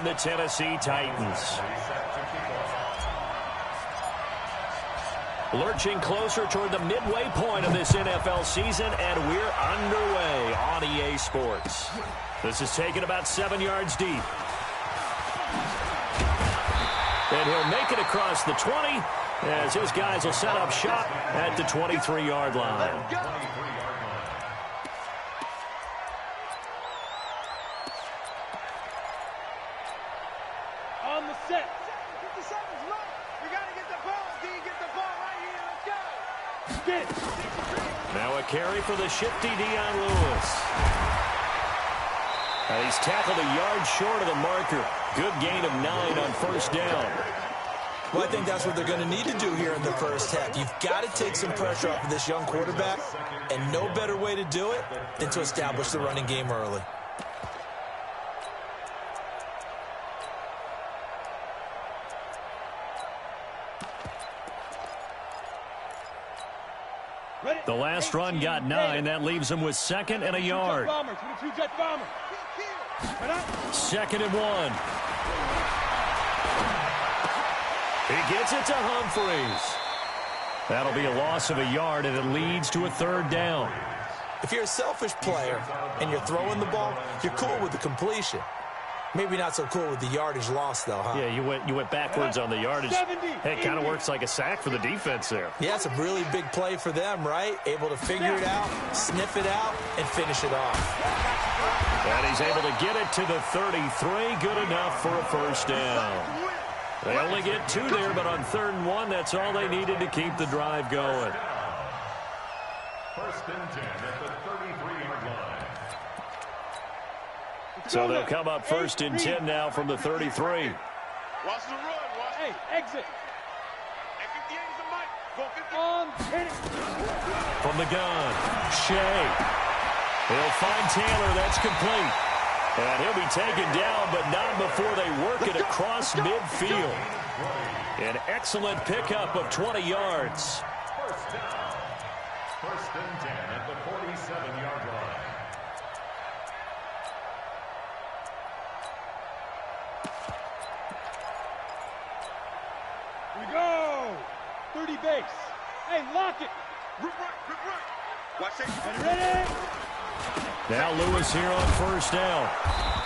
and the Tennessee Titans. Lurching closer toward the midway point of this NFL season, and we're underway on EA Sports. This is taken about 7 yards deep. And he'll make it across the 20 as his guys will set up shop at the 23-yard line. On the set. 50 seconds left. We got to get the ball, D. Get the ball right here. Let's go. Now a carry for the shifty Dion Lewis. He's tackled a yard short of the marker. Good gain of 9 on first down. Well, I think that's what they're going to need to do here in the first half. You've got to take some pressure off of this young quarterback, and no better way to do it than to establish the running game early. The last run got 9. That leaves him with 2nd and a yard. 22-jet bomber. 2nd and 1. He gets it to Humphreys. That'll be a loss of a yard, and it leads to a 3rd down. If you're a selfish player and you're throwing the ball, you're cool with the completion. Maybe not so cool with the yardage loss, though, huh? Yeah, you went backwards on the yardage. Hey, it kind of works like a sack for the defense there. Yeah, it's a really big play for them, right? Able to figure it out, sniff it out, and finish it off. And he's able to get it to the 33. Good enough for a 1st down. They only get 2 there, but on 3rd and 1, that's all they needed to keep the drive going. 1st and 10 at the 33-yard line. So they'll come up 1st and 10 now from the 33. Watch the run. Watch. Hey, exit. Hey, 58 is the mic. Go 50. Hit it. From the gun, Shea. He'll find Taylor. That's complete. And he'll be taken down, but not before they work it across midfield. An excellent pickup of 20 yards. 1st down. 1st and 10 at the 47-yard line. We go. 30 base. Hey, lock it. Rip right. Watch it. Ready? Now Lewis here on 1st down.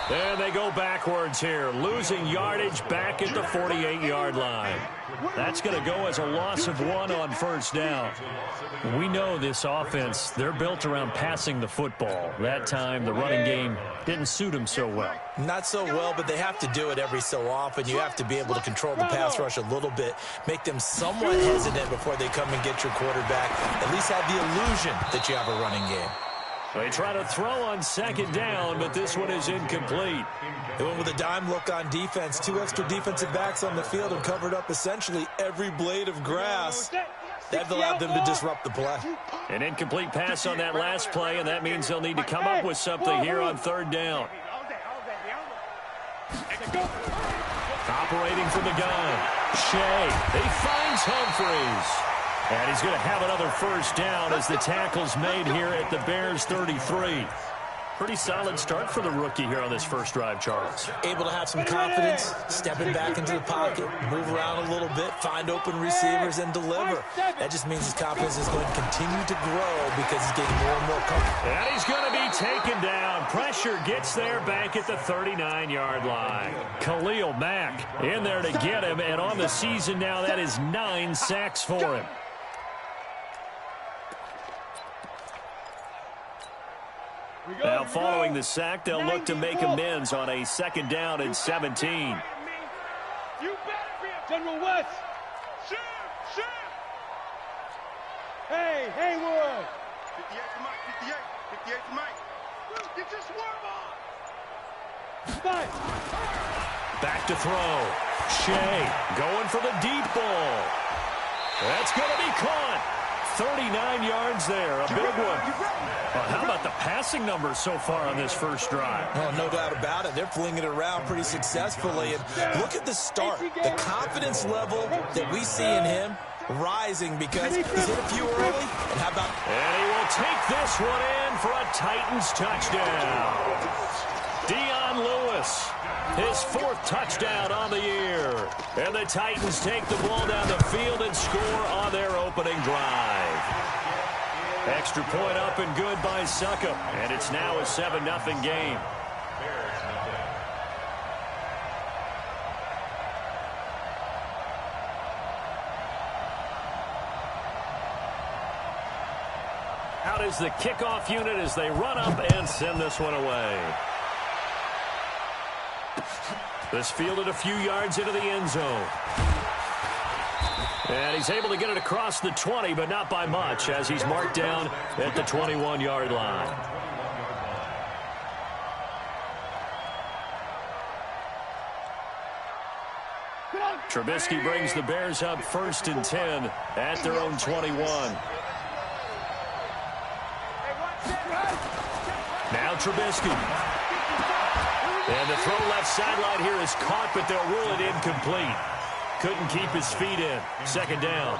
And they go backwards here, losing yardage back at the 48-yard line. That's going to go as a loss of 1 on 1st down. We know this offense, they're built around passing the football. That time, the running game didn't suit them so well. Not so well, but they have to do it every so often. You have to be able to control the pass rush a little bit, make them somewhat hesitant before they come and get your quarterback. At least have the illusion that you have a running game. They try to throw on 2nd down, but this one is incomplete. They went with a dime look on defense. 2 extra defensive backs on the field and covered up essentially every blade of grass. That allowed them to disrupt the play. An incomplete pass on that last play, and that means they'll need to come up with something here on 3rd down. Operating from the gun, Shea. He finds Humphreys. And he's going to have another 1st down as the tackle's made here at the Bears' 33. Pretty solid start for the rookie here on this first drive, Charles. Able to have some confidence, stepping back into the pocket, move around a little bit, find open receivers, and deliver. That just means his confidence is going to continue to grow because he's getting more and more comfortable. And he's going to be taken down. Pressure gets there back at the 39-yard line. Khalil Mack in there to get him, and on the season now, that is 9 sacks for him. Now, following the sack, they'll look to make amends on a 2nd down and 17. You better be General West. Shoot. Hey, Haywood. 58 to Mike. 58 to Mike. Get your swerve on. Back to throw. Shea going for the deep ball. That's going to be caught. 39 yards there, a big one. How about the passing numbers so far on this first drive? Well, no doubt about it. They're flinging it around pretty successfully. And look at the start. The confidence level that we see in him rising because he's hit a few early. And how about... And he will take this one in for a Titans touchdown. Dion Lewis. His 4th touchdown on the year. And the Titans take the ball down the field and score on their opening drive. Extra point up and good by Succop. And it's now a 7-0 game. Out is the kickoff unit as they run up and send this one away. This fielded a few yards into the end zone. And he's able to get it across the 20, but not by much, as he's marked down at the 21-yard line. Trubisky brings the Bears up 1st and 10 at their own 21. Now Trubisky. And the throw left sideline here is caught, but they'll rule it incomplete. Couldn't keep his feet in. 2nd down.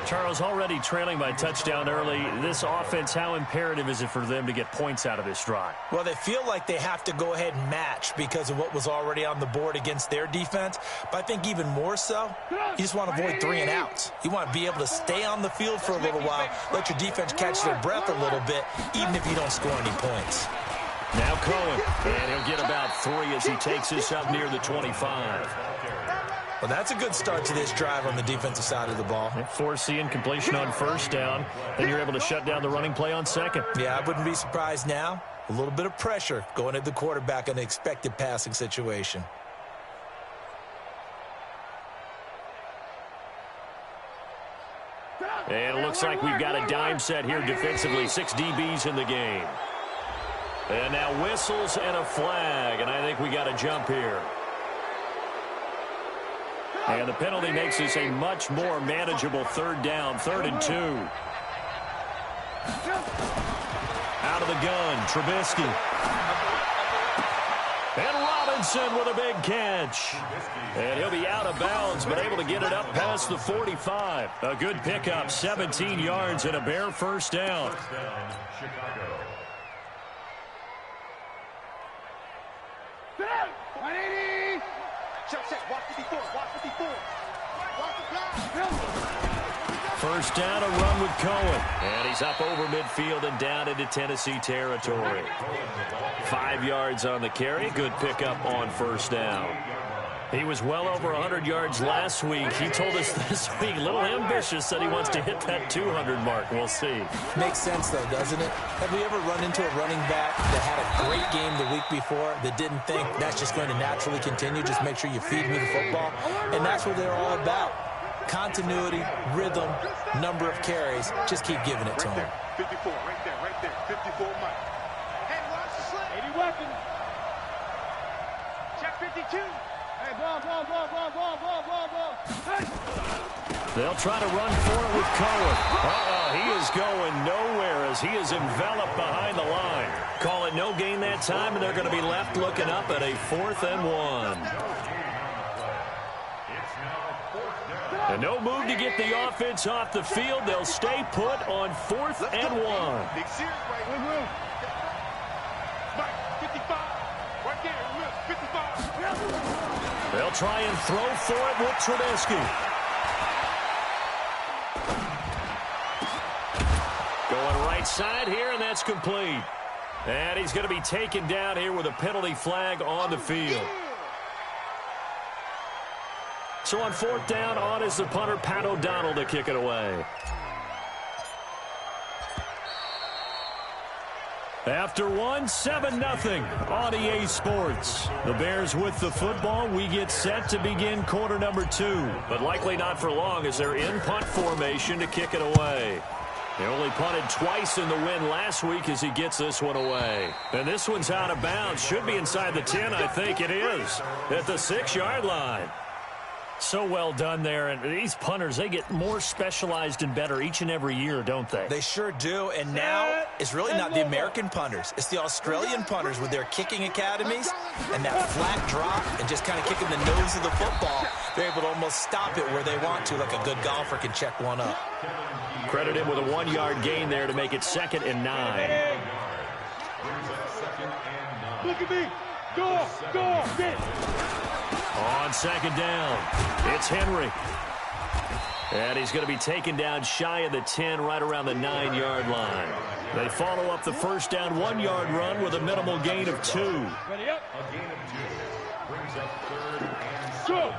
Charles, already trailing by touchdown early. This offense, how imperative is it for them to get points out of this drive? Well, they feel like they have to go ahead and match because of what was already on the board against their defense. But I think even more so, you just want to avoid 3 and outs. You want to be able to stay on the field for a little while, let your defense catch their breath a little bit, even if you don't score any points. Now Cohen, and he'll get about 3 as he takes this up near the 25. Well, that's a good start to this drive on the defensive side of the ball. Forcing incompletion on 1st down, then you're able to shut down the running play on 2nd. Yeah, I wouldn't be surprised now. A little bit of pressure going at the quarterback in the expected passing situation. And it looks like we've got a dime set here defensively. 6 DBs in the game. And now whistles and a flag, and I think we got a jump here. And the penalty makes this a much more manageable 3rd down, 3rd and 2. Out of the gun, Trubisky. And Robinson with a big catch. And he'll be out of bounds, but able to get it up past the 45. A good pickup, 17 yards and a Bear 1st down. Chicago. 180. Check. Watch 54. Watch 54. Watch the block. 1st down, a run with Cohen. And he's up over midfield and down into Tennessee territory. 5 yards on the carry. Good pickup on 1st down. He was well over 100 yards last week. He told us this week, a little ambitious, that he wants to hit that 200 mark. We'll see. Makes sense, though, doesn't it? Have we ever run into a running back that had a great game the week before that didn't think that's just going to naturally continue? Just make sure you feed me the football. And that's what they're all about. Continuity, rhythm, number of carries. Just keep giving it to him. 54, right there. 54 Mike. Hey, watch the slip. 80 weapons. Check 52. Hey, ball. Hey. They'll try to run for it with Cohen. He is going nowhere as he is enveloped behind the line. Call it no gain that time, and they're going to be left looking up at a 4th and 1. And no move to get the offense off the field. They'll stay put on 4th and 1. Big series right. Mike, 55. Right there. 55. They'll try and throw for it with Trubisky. Going right side here, and that's complete. And he's going to be taken down here with a penalty flag on the field. So on 4th down, on is the punter, Pat O'Donnell, to kick it away. After 7-0 on EA Sports. The Bears with the football. We get set to begin quarter number 2. But likely not for long as they're in punt formation to kick it away. He only punted twice in the win last week as he gets this one away. And this one's out of bounds. Should be inside the 10, I think it is. At the 6-yard line. So well done there. And these punters, they get more specialized and better each and every year, don't they? They sure do. And now it's really not the American punters. It's the Australian punters with their kicking academies and that flat drop and just kind of kicking the nose of the football. They're able to almost stop it where they want to, like a good golfer can check one up. Credit him with a 1-yard gain there to make it 2nd and 9. Look at me. Go, get. On second down, it's Henry. And he's going to be taken down shy of the 10, right around the 9-yard line. They follow up the first down 1-yard run with a minimal gain of 2. Ready up. A gain of 2 brings up 3rd and 7. Go.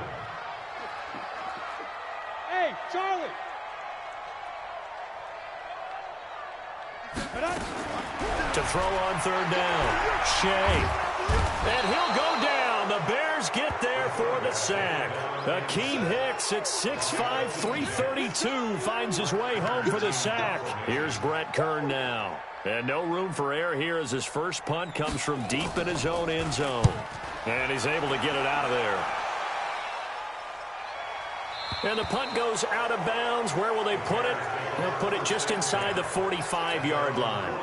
Hey, Charlie. To throw on 3rd down, Shea. And he'll go down. The Bears get there for the sack. Akeem Hicks at 6'5", 332 finds his way home for the sack. Here's Brett Kern now. And no room for error here as his first punt comes from deep in his own end zone. And he's able to get it out of there. And the punt goes out of bounds. Where will they put it? They'll put it just inside the 45-yard line.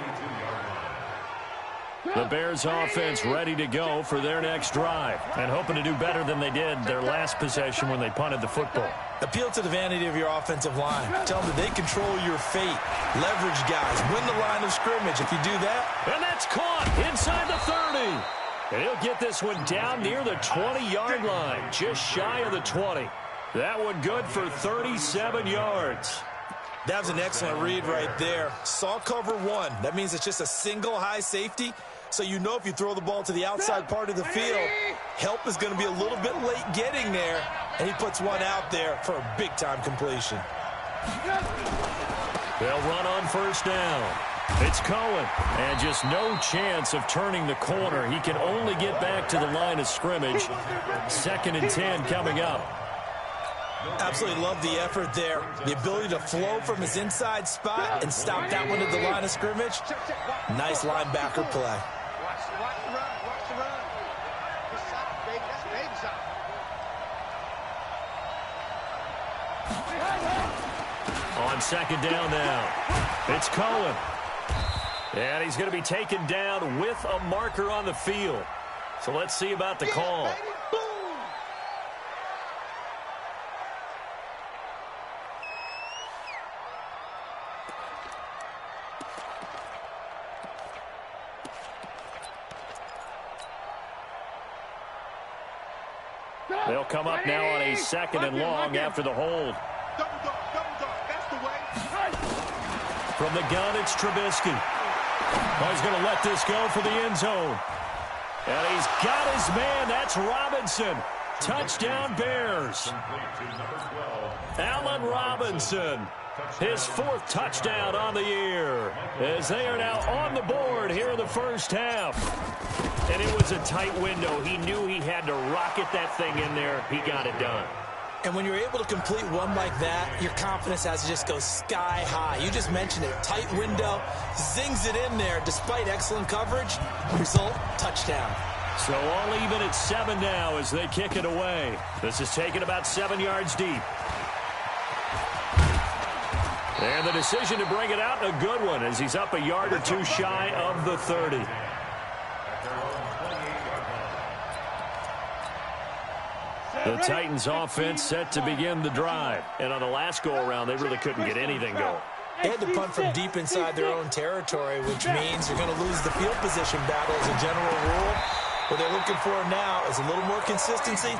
The Bears offense ready to go for their next drive and hoping to do better than they did their last possession when they punted the football. Appeal to the vanity of your offensive line. Tell them that they control your fate. Leverage guys. Win the line of scrimmage if you do that. And that's caught inside the 30. And he'll get this one down near the 20-yard line, just shy of the 20. That one good for 37 yards. That was an excellent read right there. Saw cover 1. That means it's just a single high safety. So you know if you throw the ball to the outside part of the field, help is going to be a little bit late getting there. And he puts one out there for a big-time completion. They'll run on first down. It's Cohen. And just no chance of turning the corner. He can only get back to the line of scrimmage. 2nd and 10 coming up. Absolutely love the effort there. The ability to flow from his inside spot and stop that one at the line of scrimmage. Nice linebacker play. Watch the run. Watch the run. Good side, baby. That's baby side. On second down now, it's Cohen. And he's going to be taken down with a marker on the field. So let's see about the call. They'll come up now on a 2nd and long after the hold. Double dog. That's the way. From the gun, it's Trubisky. He's going to let this go for the end zone. And he's got his man. That's Robinson. Touchdown, Bears. Allen Robinson. His 4th touchdown on the year. As they are now on the board here in the first half. And it was a tight window. He knew he had to rocket that thing in there. He got it done. And when you're able to complete one like that, your confidence has to just go sky high. You just mentioned it. Tight window, zings it in there despite excellent coverage. Result, touchdown. So all even at 7 now as they kick it away. This is taken about 7 yards deep. And the decision to bring it out, a good one, as he's up a yard or 2 shy of the 30. The Titans offense set to begin the drive. And on the last go-around, they really couldn't get anything going. They had to punt from deep inside their own territory, which means you're going to lose the field position battle as a general rule. What they're looking for now is a little more consistency,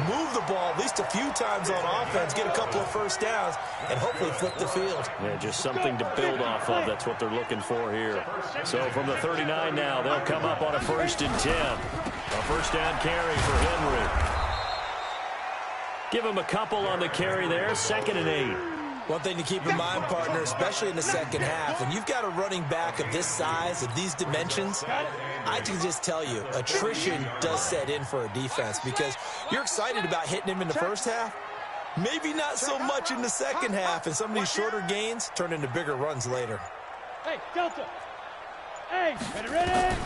move the ball at least a few times on offense, get a couple of first downs, and hopefully flip the field. Yeah, just something to build off of. That's what they're looking for here. So from the 39 now, they'll come up on a 1st and 10. A first down carry for Henry. Give him a couple on the carry there, 2nd and 8. One thing to keep in mind, partner, especially in the second half, when you've got a running back of this size, of these dimensions, I can just tell you, attrition does set in for a defense because you're excited about hitting him in the first half. Maybe not so much in the second half, and some of these shorter gains turn into bigger runs later. Hey, Delta. Hey, ready?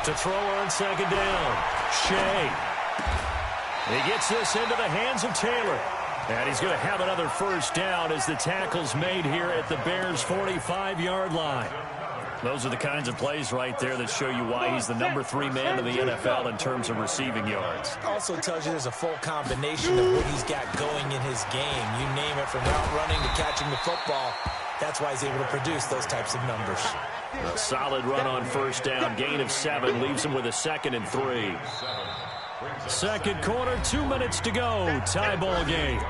To throw on 2nd down, Shea. He gets this into the hands of Taylor. And he's going to have another first down as the tackle's made here at the Bears' 45-yard line. Those are the kinds of plays right there that show you why he's the number 3 man in the NFL in terms of receiving yards. Also tells you there's a full combination of what he's got going in his game. You name it, from route running to catching the football. That's why he's able to produce those types of numbers. A solid run on first down. Gain of 7 leaves him with a 2nd and 3. Second quarter, 2 minutes to go. Tie ball game.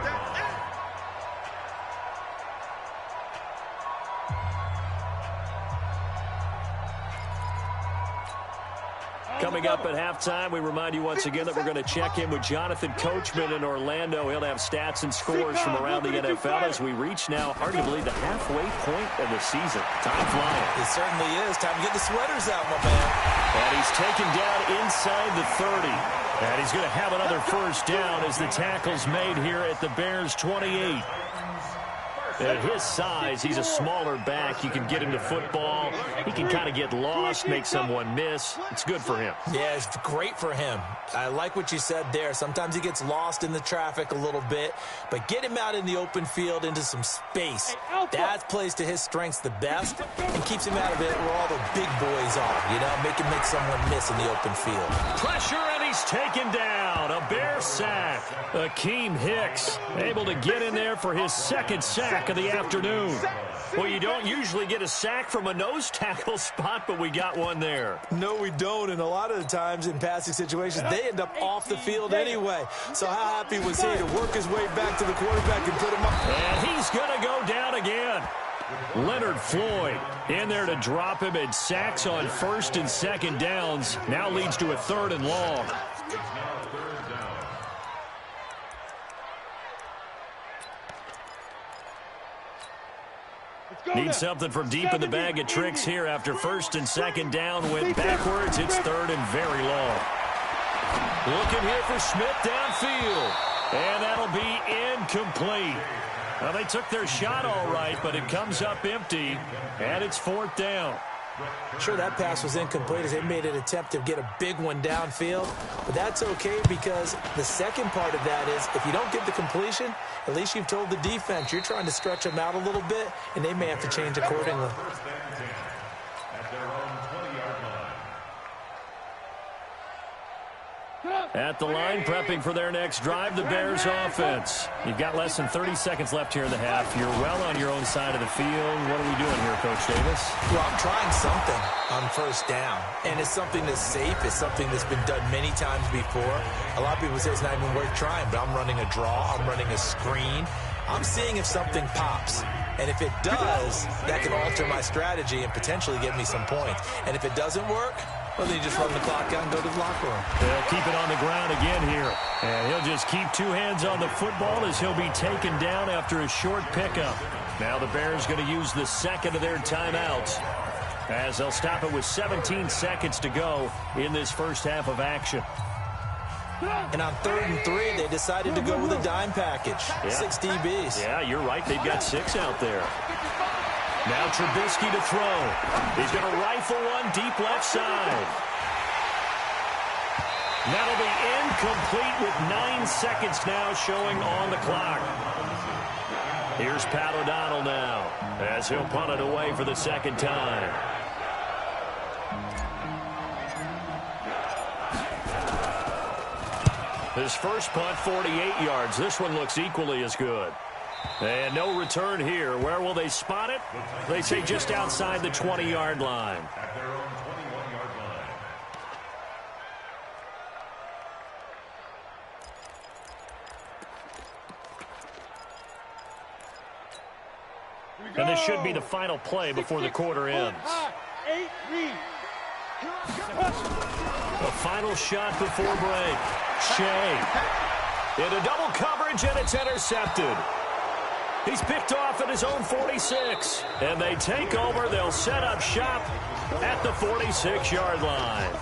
Coming up at halftime, we remind you once again that we're going to check in with Jonathan Coachman in Orlando. He'll have stats and scores from around the NFL as we reach now, hard to believe, the halfway point of the season. Time flying. It certainly is. Time to get the sweaters out, my man. And he's taken down inside the 30. And he's going to have another first down as the tackle's made here at the Bears' 28. At his size, he's a smaller back. You can get him to football. He can kind of get lost, make someone miss. It's good for him. Yeah, it's great for him. I like what you said there. Sometimes he gets lost in the traffic a little bit, but get him out in the open field into some space. That plays to his strengths the best and keeps him out of it where all the big boys are, you know, make someone miss in the open field. Pressure, and he's taken down. A Bear sack. Akeem Hicks able to get in there for his 2nd sack of the afternoon. Well, you don't usually get a sack from a nose tackle spot, but we got one there. No, we don't, and a lot of the times in passing situations, they end up off the field anyway. So how happy was he to work his way back to the quarterback and put him up? And he's going to go down again. Leonard Floyd in there to drop him, and sacks on 1st and 2nd downs. Now leads to a 3rd and long. Need something from deep in the bag of tricks here after 1st and 2nd down. Went backwards. It's 3rd and very long. Looking here for Smith downfield. And that'll be incomplete. Well, they took their shot all right, but it comes up empty. And it's 4th down. Sure, that pass was incomplete as they made an attempt to get a big one downfield. But that's okay because the second part of that is if you don't get the completion, at least you've told the defense you're trying to stretch them out a little bit, and they may have to change accordingly. At the line, prepping for their next drive, the Bears offense. You've got less than 30 seconds left here in the half. You're well on your own side of the field. What are we doing here, Coach Davis? Well, I'm trying something on first down, and it's something that's safe. It's something that's been done many times before. A lot of people say it's not even worth trying, but I'm running a draw. I'm running a screen. I'm seeing if something pops. And if it does, that can alter my strategy and potentially get me some points. And if it doesn't work, well, then you just run the clock out and go to the locker room. They'll keep it on the ground again here. And he'll just keep 2 hands on the football as he'll be taken down after a short pickup. Now the Bears going to use the 2nd of their timeouts as they'll stop it with 17 seconds to go in this first half of action. And on 3rd and 3, they decided to go with a dime package. Yeah. 6 DBs. Yeah, you're right. They've got 6 out there. Now Trubisky to throw. He's going to rifle one deep left side. That'll be incomplete with 9 seconds now showing on the clock. Here's Pat O'Donnell now as he'll punt it away for the 2nd time. His first punt, 48 yards. This one looks equally as good. And no return here. Where will they spot it? They say just outside the 20-yard line. At their own 21-yard line. And this should be the final play before the quarter ends. A final shot before break. Shea into double coverage, and it's intercepted. He's picked off at his own 46. And they take over. They'll set up shop at the 46-yard line.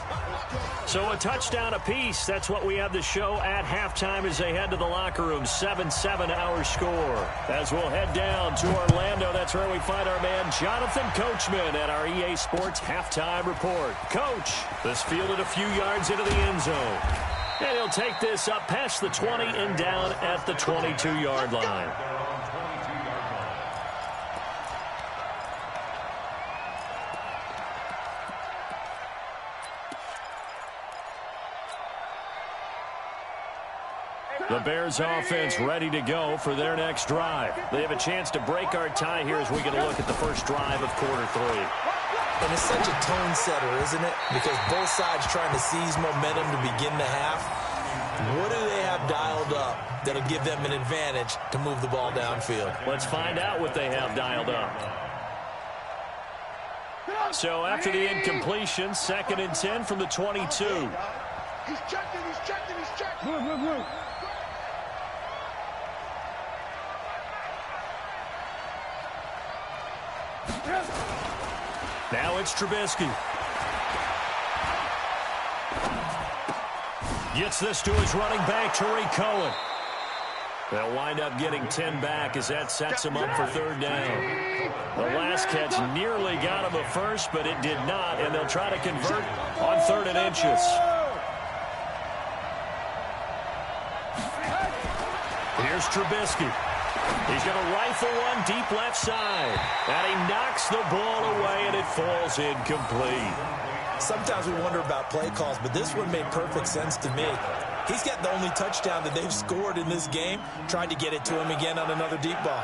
So a touchdown apiece. That's what we have the show at halftime as they head to the locker room. 7-7 our score. As we'll head down to Orlando, that's where we find our man Jonathan Coachman at our EA Sports Halftime Report. Coach, this fielded a few yards into the end zone. And he'll take this up past the 20 and down at the 22-yard line. The Bears offense ready to go for their next drive. They have a chance to break our tie here as we get a look at the first drive of quarter 3. And it's such a tone setter, isn't it? Because both sides trying to seize momentum to begin the half. What do they have dialed up that'll give them an advantage to move the ball downfield? Let's find out what they have dialed up. So after the incompletion, 2nd and 10 from the 22. He's checking, he's checking, he's checking. Move. Now it's Trubisky. Gets this to his running back, Tariq Cohen. They'll wind up getting 10 back as that sets him up for 3rd down. The last catch nearly got him a first, but it did not, and they'll try to convert on 3rd and inches. Here's Trubisky. He's going to rifle one deep left side. And he knocks the ball away, and it falls incomplete. Sometimes we wonder about play calls, but this one made perfect sense to me. He's got the only touchdown that they've scored in this game. Tried to get it to him again on another deep ball.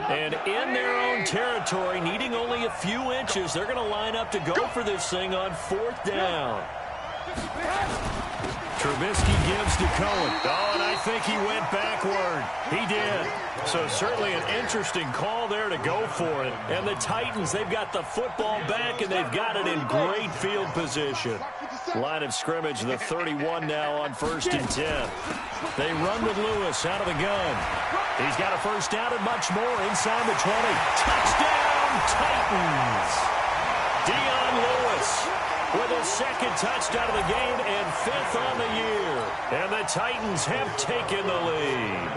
And in their own territory, needing only a few inches, they're going to line up to go for this thing on 4th down. Trubisky gives to Cohen. Oh, and I think he went backward. He did. So certainly an interesting call there to go for it. And the Titans, they've got the football back, and they've got it in great field position. Line of scrimmage, the 31 now on 1st and 10. They run with Lewis out of the gun. He's got a first down and much more inside the 20. Touchdown, Titans! Dion Lewis with his 2nd touchdown of the game and 5th on the year. And the Titans have taken the lead.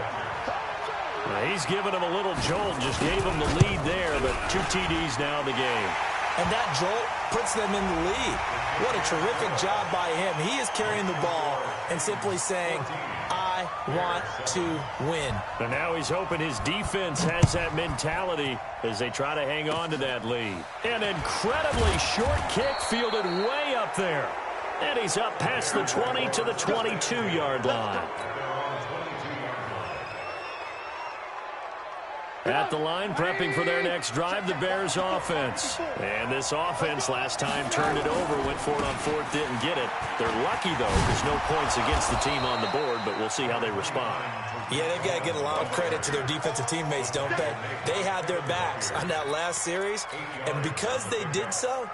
He's given him a little jolt, just gave him the lead there, but 2 TDs now in the game. And that jolt puts them in the lead. What a terrific job by him. He is carrying the ball and simply saying, I want to win. And now he's hoping his defense has that mentality as they try to hang on to that lead. An incredibly short kick fielded way up there. And he's up past the 20 to the 22-yard line. At the line, prepping for their next drive, the Bears offense. And this offense last time turned it over, went for it on 4th, didn't get it. They're lucky, though. There's no points against the team on the board, but we'll see how they respond. Yeah, they've got to get a lot of credit to their defensive teammates, don't they? They had their backs on that last series, and because they did so,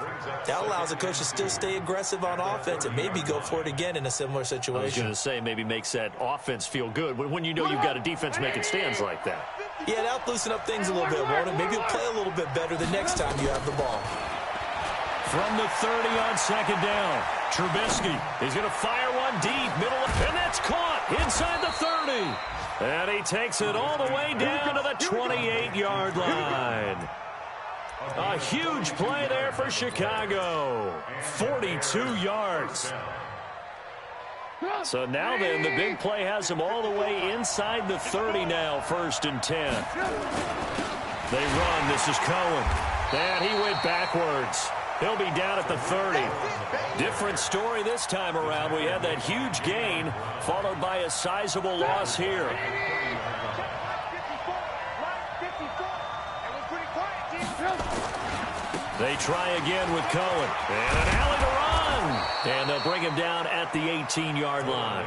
that allows the coach to still stay aggressive on offense and maybe go for it again in a similar situation. I was going to say, maybe makes that offense feel good when you know you've got a defense making stands like that. Yeah, that'll loosen up things a little bit, won't it? Maybe you'll play a little bit better the next time you have the ball. From the 30 on 2nd down, Trubisky. He's going to fire one deep, middle, and that's caught inside the 30. And he takes it all the way down to the 28-yard line. A huge play there for Chicago. 42 yards. So now then, the big play has him all the way inside the 30 now, 1st and 10. They run. This is Cohen. And he went backwards. He'll be down at the 30. Different story this time around. We had that huge gain, followed by a sizable loss here. They try again with Cohen. And an alley to run. And they'll bring him down at the 18-yard line.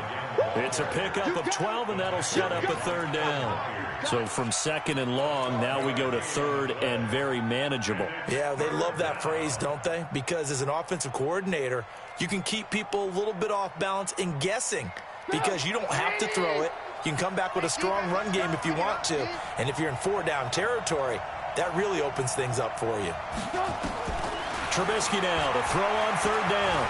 It's a pickup of 12, and that'll set up a 3rd down. So from 2nd and long, now we go to 3rd and very manageable. Yeah, they love that phrase, don't they? Because as an offensive coordinator, you can keep people a little bit off balance and guessing because you don't have to throw it. You can come back with a strong run game if you want to. And if you're in 4-down territory, that really opens things up for you. Trubisky now to throw on 3rd down.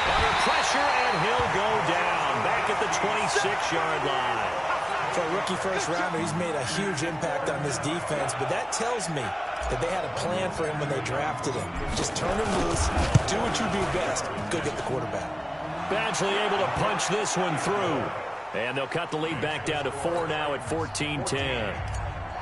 Under pressure, and he'll go down back at the 26-yard line. For a rookie first-rounder, he's made a huge impact on this defense, but that tells me that they had a plan for him when they drafted him. Just turn him loose, do what you do best, go get the quarterback. Badgley able to punch this one through. And they'll cut the lead back down to 4 now at 14-10.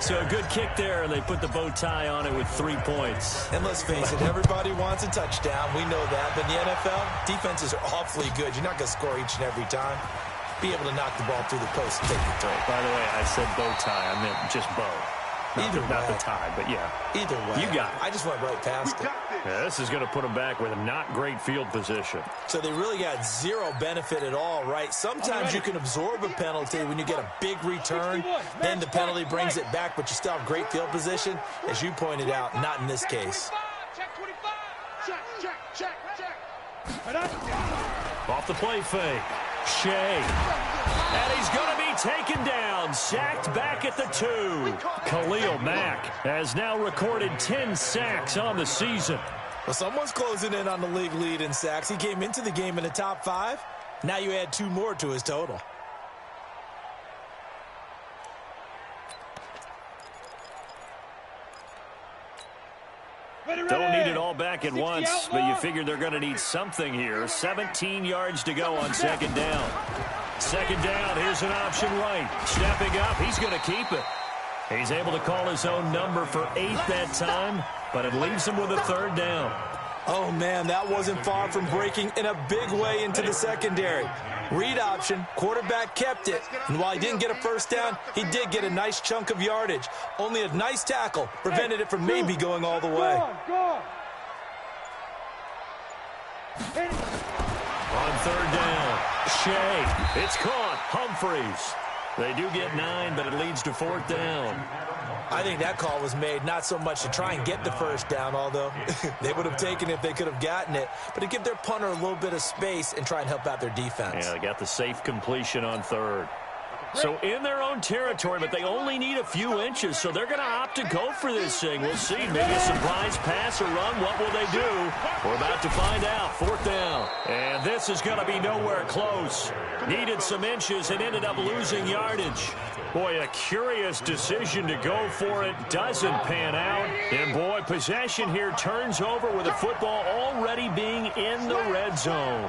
So a good kick there, and they put the bow tie on it with 3 points. And let's face it, everybody wants a touchdown. We know that. But in the NFL, defenses are awfully good. You're not going to score each and every time. Be able to knock the ball through the post and take the throw. By the way, I said bow tie. I meant just bow. Not the tie, but yeah. Either way. You got it. I just went right past it. Yeah, this is going to put them back with not great field position. So they really got zero benefit at all, right? Sometimes you can absorb a penalty when you get a big return. Then the penalty brings it back, but you still have great field position. As you pointed out, not in this case. Off the play fake. Shea. And he's going to be taken down. Sacked back at the 2. Khalil Mack has now recorded 10 sacks on the season. Well, someone's closing in on the league lead in sacks. He came into the game in the top 5. Now you add 2 more to his total. Don't need it all back at once, but you figure they're going to need something here. 17 yards to go on second down. Second down, here's an option right. Stepping up, he's going to keep it. He's able to call his own number for 8 that time, but it leaves him with a third down. Oh, man, that wasn't far from breaking in a big way into the secondary. Read option, quarterback kept it, and while he didn't get a first down, he did get a nice chunk of yardage. Only a nice tackle prevented it from maybe going all the way. On third down, Shea. It's caught. Humphreys. They do get 9, but it leads to fourth down. I think that call was made not so much to try and get the first down, although they would have taken it if they could have gotten it, but to give their punter a little bit of space and try and help out their defense. Yeah, they got the safe completion on third. So in their own territory, but they only need a few inches, so they're going to opt to go for this thing. We'll see. Maybe a surprise pass or run. What will they do? We're about to find out. Fourth down. And this is going to be nowhere close. Needed some inches and ended up losing yardage. Boy, a curious decision to go for it. Doesn't pan out. And, boy, possession here turns over with the football already being in the red zone.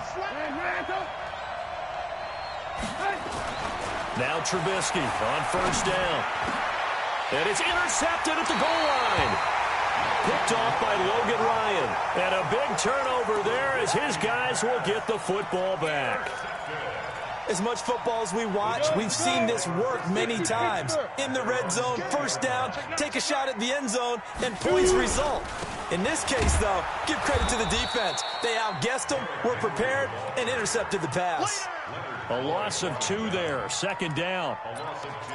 Now Trubisky on first down. And it's intercepted at the goal line. Picked off by Logan Ryan. And a big turnover there as his guys will get the football back. As much football as we watch, we've seen this work many times. In the red zone, first down, take a shot at the end zone, and points result. In this case, though, give credit to the defense. They outguessed them, were prepared, and intercepted the pass. A loss of 2 there, second down.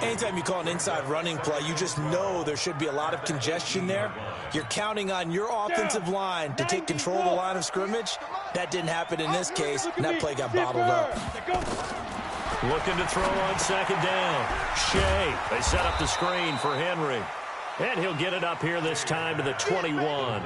Anytime you call an inside running play, you just know there should be a lot of congestion there. You're counting on your offensive line to take control of the line of scrimmage. That didn't happen in this case, and that play got bottled up. Looking to throw on second down. Shea, they set up the screen for Henry. And he'll get it up here this time to the 21.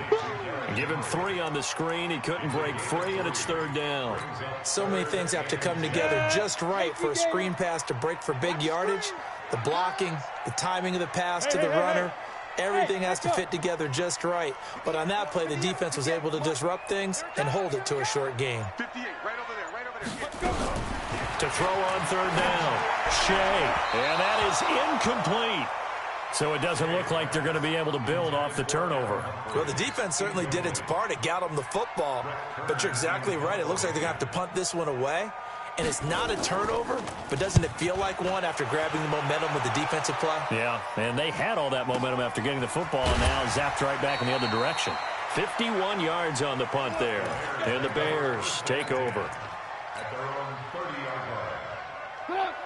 Give him 3 on the screen. He couldn't break free, and it's third down. So many things have to come together just right for a screen pass to break for big yardage. The blocking, the timing of the pass to the runner, everything has to fit together just right. But on that play, the defense was able to disrupt things and hold it to a short gain. 58, right over there, right over there. To throw on third down, Shea. And that is incomplete. So it doesn't look like they're going to be able to build off the turnover. Well, the defense certainly did its part. It got them the football. But you're exactly right. It looks like they're going to have to punt this one away. And it's not a turnover, but doesn't it feel like one after grabbing the momentum with the defensive play? Yeah, and they had all that momentum after getting the football, and now zapped right back in the other direction. 51 yards on the punt there. And the Bears take over.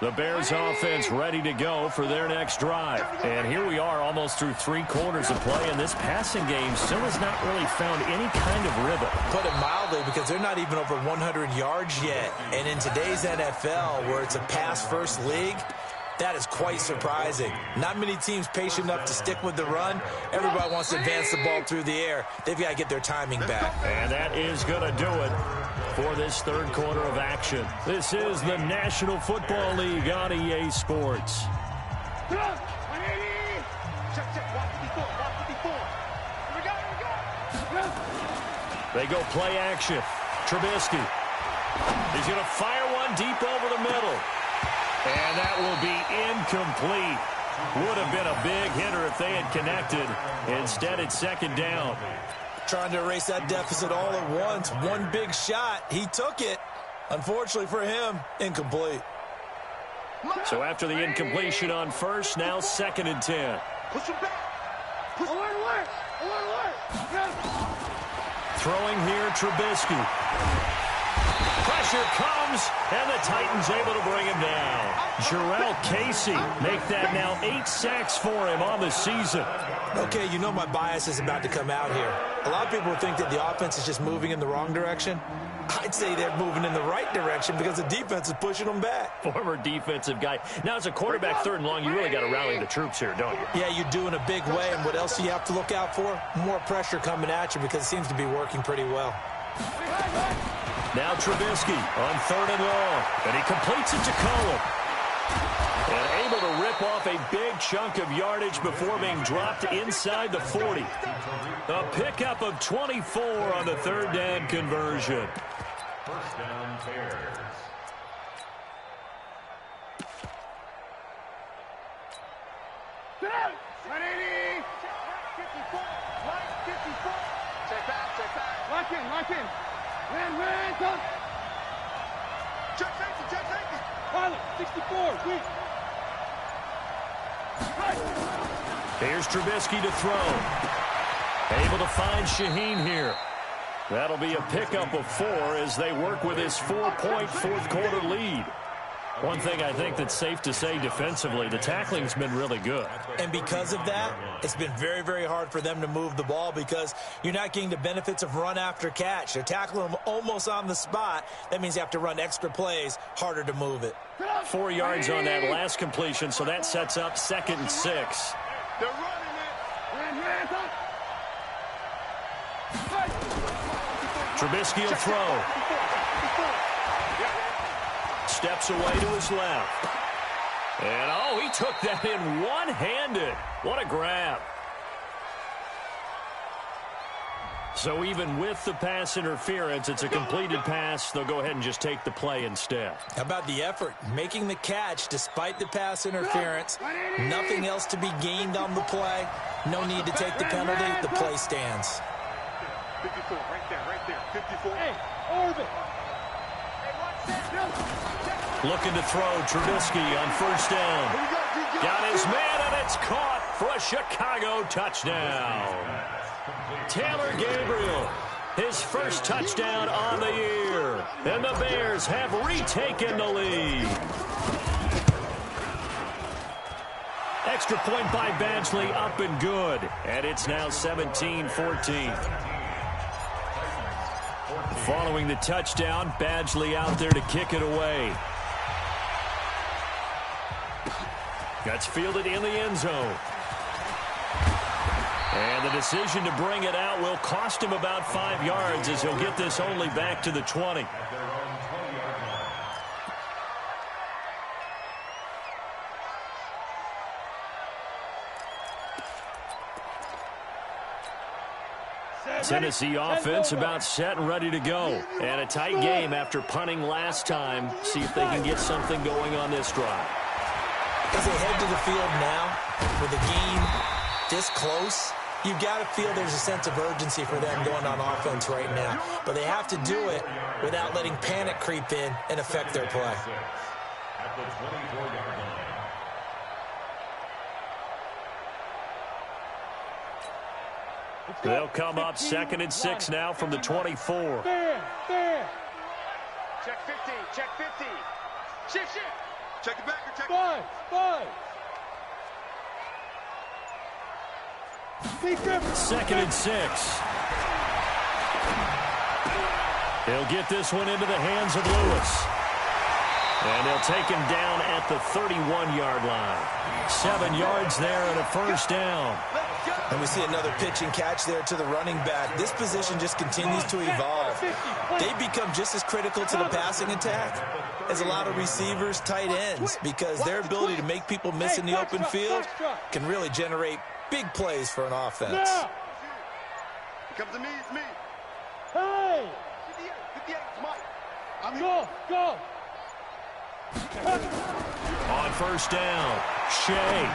The Bears offense ready to go for their next drive. And here we are almost through 3 quarters of play, and this passing game still has not really found any kind of rhythm. Put it mildly, because they're not even over 100 yards yet. And in today's NFL, where it's a pass-first league, that is quite surprising. Not many teams patient enough to stick with the run. Everybody wants to advance the ball through the air. They've got to get their timing back. And that is going to do it for this third quarter of action. This is the National Football League on EA Sports. They go play action. Trubisky. He's going to fire one deep over the middle. And that will be incomplete. Would have been a big hitter if they had connected. Instead, it's second down. Trying to erase that deficit all at once. One big shot. He took it. Unfortunately for him, incomplete. So after the incompletion on first, now second and 10. Push him back. Alert! Throwing here, Trubisky. Pressure comes, and the Titans able to bring him down. Jarrell Casey make that now 8 sacks for him on the season. Okay, you know my bias is about to come out here. A lot of people think that the offense is just moving in the wrong direction. I'd say they're moving in the right direction because the defense is pushing them back. Former defensive guy. Now, as a quarterback, 3rd and long, you really got to rally the troops here, don't you? Yeah, you do in a big way, and what else do you have to look out for? More pressure coming at you because it seems to be working pretty well. Now Trubisky on 3rd and long, and he completes it to Cohen. And able to rip off a big chunk of yardage before being dropped inside the 40. A pickup of 24 on the 3rd down conversion. First down, Bears. Ready? 54. Right, 54. Check back. Lock in. Man, come. Check safety. Pilot, 64, weak. Here's Trubisky to throw. Able to find Shaheen here. That'll be a pickup of 4 as they work with his 4-point 4th quarter lead. One thing I think that's safe to say defensively, the tackling's been really good. And because of that, it's been very, very hard for them to move the ball because you're not getting the benefits of run after catch. They're tackling them almost on the spot. That means you have to run extra plays, harder to move it. 4 yards on that last completion, so that sets up 2nd and 6. They're running it. Man, come. Trubisky will throw. Steps away to his left. And, oh, he took that in one-handed. What a grab. So even with the pass interference, it's a completed pass. They'll go ahead and just take the play instead. How about the effort? Making the catch despite the pass interference. Nothing else to be gained on the play. No need to take the penalty. The play stands. 54, right there. 54. Hey, Orbit. Looking to throw Trubisky on 1st down. Got his man, and it's caught for a Chicago touchdown. Taylor Gabriel, his first touchdown on the year. And the Bears have retaken the lead. Extra point by Badgley, up and good. And it's now 17-14. Following the touchdown, Badgley out there to kick it away. That's fielded in the end zone. And the decision to bring it out will cost him about 5 yards as he'll get this only back to the 20. Tennessee offense about set and ready to go. And a tight game after punting last time. See if they can get something going on this drive. As they head to the field now, with the game this close, you've got to feel there's a sense of urgency for them going on offense right now. But they have to do it without letting panic creep in and affect their play. At the 24-yard line. They'll come up 2nd and 6 now from the 24. Check 15. Shift. Check it back or check it. 2nd and 6. They'll get this one into the hands of Lewis. And they'll take him down at the 31-yard line. 7 yards there and a 1st down. And we see another pitch and catch there to the running back. This position just continues to evolve. They become just as critical to the passing attack as a lot of receivers, tight ends, because their ability to make people miss in the open field can really generate big plays for an offense. Comes to me, it's me. Hey! 58, Mike. Go! On 1st down, Shea.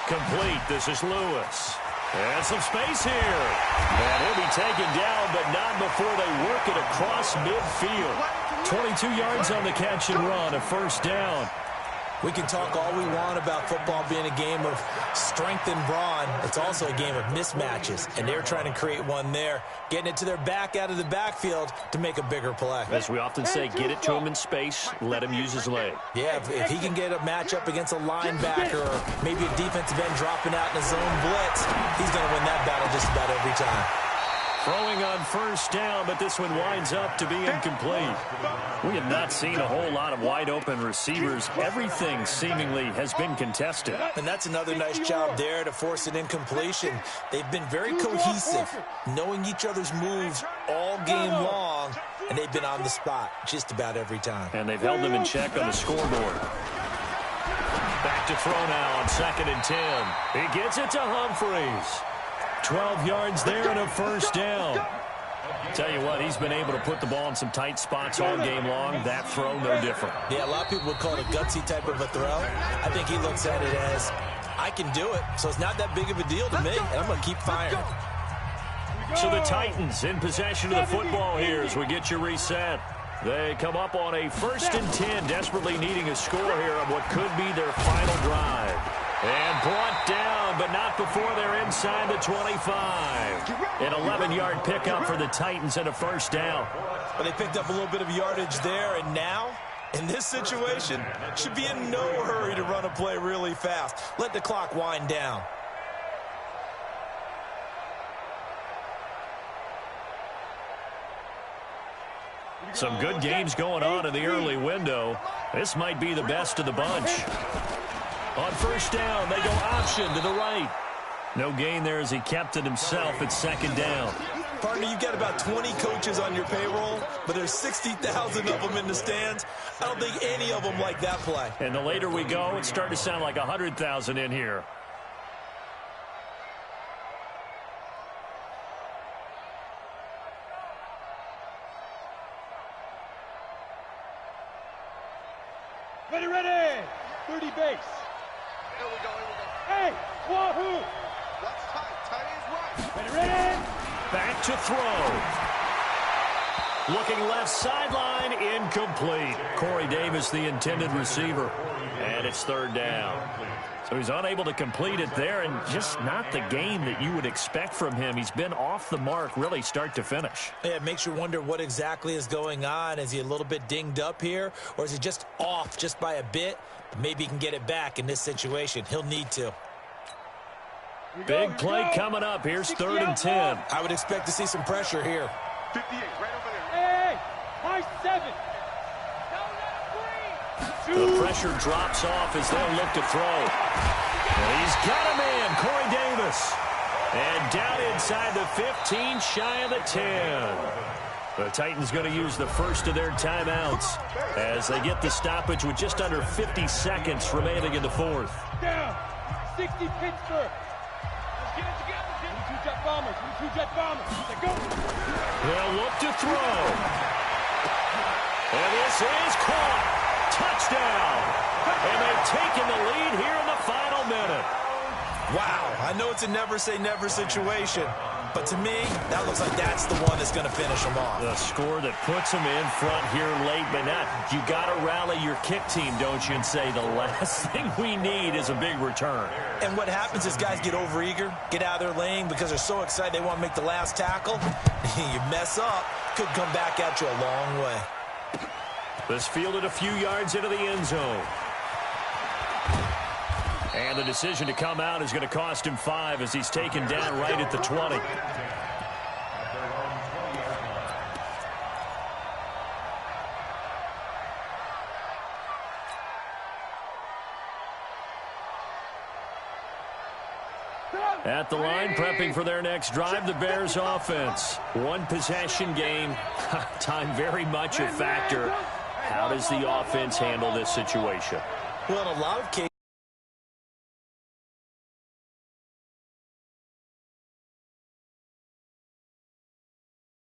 Complete. This is Lewis. And some space here. And he'll be taken down, but not before they work it across midfield. 22 yards on the catch and run, a 1st down. We can talk all we want about football being a game of strength and brawn. It's also a game of mismatches, and they're trying to create one there, getting it to their back out of the backfield to make a bigger play. As we often say, get it to him in space, let him use his leg. Yeah, if he can get a matchup against a linebacker or maybe a defensive end dropping out in a zone blitz, he's going to win that battle just about every time. Throwing on first down, but this one winds up to be incomplete. We have not seen a whole lot of wide-open receivers. Everything seemingly has been contested. And that's another nice job there to force an incompletion. They've been very cohesive, knowing each other's moves all game long, and they've been on the spot just about every time. And they've held them in check on the scoreboard. Back to throw now on 2nd and 10. He gets it to Humphries. 12 yards there and a first down. Tell you what, he's been able to put the ball in some tight spots all game long. That throw, no different. Yeah, a lot of people would call it a gutsy type of a throw. I think he looks at it as, I can do it, so it's not that big of a deal to me, and I'm going to keep firing. So the Titans in possession of the football here as we get you reset. They come up on a 1st and 10, desperately needing a score here on what could be their final drive. And brought down, but not before they're inside the 25. An 11-yard pickup for the Titans and a first down. But they picked up a little bit of yardage there, and now, in this situation, should be in no hurry to run a play really fast. Let the clock wind down. Some good games going on in the early window. This might be the best of the bunch. On first down, they go option to the right. No gain there as he kept it himself at 2nd down. Partner, you've got about 20 coaches on your payroll, but there's 60,000 of them in the stands. I don't think any of them like that play. And the later we go, it's starting to sound like 100,000 in here. Ready. 30 base. Here we go. Hey, wahoo! That's tight is right. Ready? Back to throw. Looking left sideline, incomplete. Corey Davis, the intended receiver. And it's 3rd down. So he's unable to complete it there, and just not the game that you would expect from him. He's been off the mark, really start to finish. Yeah, it makes you wonder what exactly is going on. Is he a little bit dinged up here, or is he just off just by a bit? Maybe he can get it back in this situation. He'll need to. Big play coming up. Here's 3rd and 10. I would expect to see some pressure here. 58, right over there. Hey, high 7. The pressure drops off as they'll look to throw. And he's got a man, Corey Davis. And down inside the 15, shy of the 10. The Titans going to use the first of their timeouts as they get the stoppage with just under 50 seconds remaining in the 4th. Down. 60 Pittsburgh. Let's get it together. 22 jet bombers. 22 jet bombers. Let's go. They'll look to throw. And this is caught. Touchdown. And they've taken the lead here in the final minute. Wow, I know it's a never-say-never situation, but to me, that looks like that's the one that's going to finish them off. The score that puts them in front here late, but not. You got to rally your kick team, don't you, and say the last thing we need is a big return. And what happens is guys get overeager, get out of their lane because they're so excited they want to make the last tackle. You mess up, could come back at you a long way. This fielded a few yards into the end zone. And the decision to come out is going to cost him 5 as he's taken down right at the 20. At the line, prepping for their next drive, the Bears offense. One possession game, time very much a factor. How does the offense handle this situation? Well, in a lot of cases,